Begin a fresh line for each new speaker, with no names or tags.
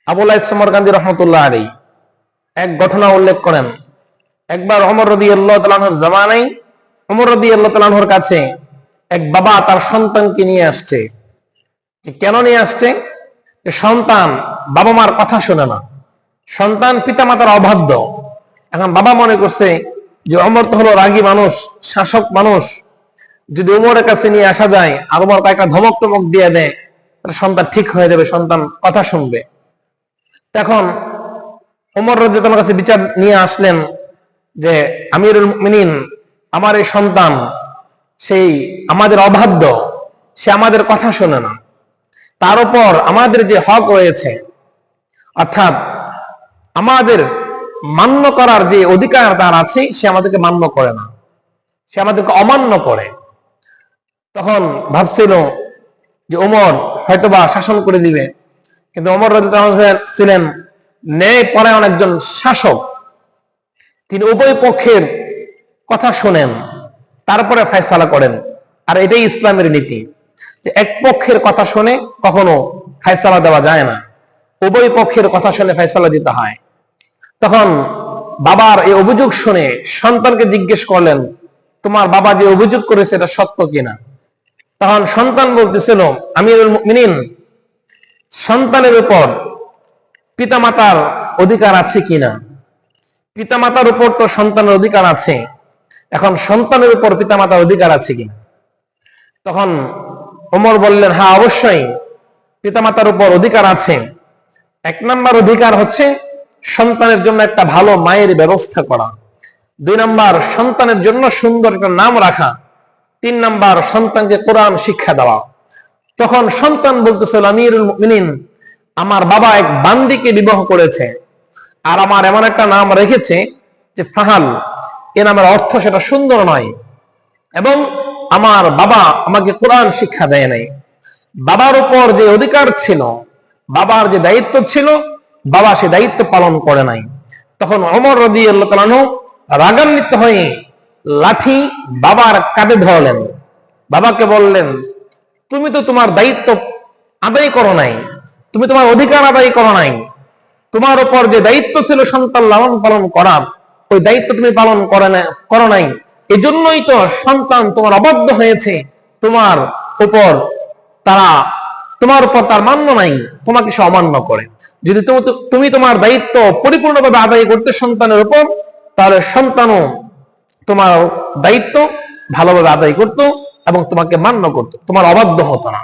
আবুল সমরকান্দি রহমতুল্লাহ আলাইহি এক ঘটনা উল্লেখ করেন। একবার ওমর রাদিয়াল্লাহু তাআলা আনহুর জামানায় ওমর রাদিয়াল্লাহু তাআলা আনহুর কাছে এক বাবা তার সন্তানকে নিয়ে আসছে। কেন নিয়ে আসছে? যে সন্তান বাবা মার কথা শোনে না, সন্তান পিতামাতার অবাধ্য। এখন বাবা মনে করছে যে ওমর তো হলো রাগী মানুষ, শাসক মানুষ, যদি ওমরের কাছে নিয়ে আসা যায় আর ওমর কয়েকটা ধমক টমক দিয়ে দেয় তাহলে সন্তান ঠিক হয়ে যাবে, সন্তান কথা শুনবে। তখন ওমর রাদিয়াল্লাহু তাআলার কাছে বিচার নিয়ে আসলেন যে আমিরুল মুমিনিন, আমার এই সন্তান সেই আমাদের অবাধ্য, সে আমাদের কথা শোনে না, তার উপর আমাদের যে হক রয়েছে অর্থাৎ আমাদের মান্য করার যে অধিকার তার আছে সে আমাদেরকে মান্য করে না, সে আমাদেরকে অমান্য করে। তখন ভাবছিল যে ওমর হয়তোবা শাসন করে দিবে, কিন্তু ওমর রাদিয়াল্লাহু তাআলা ছিলেন ন্যায় পরায়ণ একজন শাসক। তিনি উভয় পক্ষের কথা শোনেন, তারপরে ফয়সালা করেন। আর এটাই ইসলামের নীতি, যে এক পক্ষের কথা শুনে কখনো ফয়সালা দেওয়া যায় না, উভয় পক্ষের কথা শুনে ফয়সালা দিতে হয়। তখন বাবার এই অভিযোগ শুনে সন্তানকে জিজ্ঞেস করলেন, তোমার বাবা যে অভিযোগ করেছে এটা সত্য কিনা? তখন সন্তান বলতেছিল, আমিরুল মুমিনিন, সন্তানের উপর পিতামাতার অধিকার আছে কিনা? পিতামাতার উপর তো সন্তানের অধিকার আছে, এখন সন্তানের উপর পিতামাতার অধিকার আছে কিনা? তখন ওমর বললেন, হ্যাঁ অবশ্যই পিতামাতার উপর অধিকার আছে। এক নম্বর অধিকার হচ্ছে সন্তানের জন্য একটা ভালো মায়ের ব্যবস্থা করা, 2 নম্বর সন্তানের জন্য সুন্দর একটা নাম রাখা, 3 নম্বর সন্তানকে কোরআন শিক্ষা দেওয়া। তখন সন্তান বলতেছিল, আমিরুল মুমিনিন, আমার বাবা এক বান্দিকে বিবাহ করেছে আর আমার এমন একটা নাম রেখেছে যে ফাহাল, এ নামের অর্থ সেটা সুন্দর নয়, এবং আমার বাবা আমাকে কোরআন শিক্ষা দেয় নাই। বাবার উপর যে অধিকার ছিল, বাবার যে দায়িত্ব ছিল, বাবা সে দায়িত্ব পালন করে নাই। তখন ওমর রাদিয়াল্লাহু তাআলা আনহু রাগান্বিত হয়ে লাঠি বাবার কাঁধে ধরলেন, বাবাকে বললেন, তুমি তো তোমার দায়িত্ব আদায় করো নাই, তুমি তোমার অধিকার আদায় করো নাই, তোমার উপর যে দায়িত্ব ছিল সন্তান লালন পালন করার, ওই দায়িত্ব তুমি পালন করো নাই, এজন্যই তো সন্তান তোমার অবাধ্য হয়েছে, তোমার উপর তার মান্য নাই, তোমাকে সে অমান্য করে। যদি তুমি তোমার দায়িত্ব পরিপূর্ণভাবে আদায় করতে সন্তানের উপর, তাহলে সন্তানও তোমার দায়িত্ব ভালোভাবে আদায় করত এবং তোমাকে মান্য করত, তোমার অবাধ্য হতো না।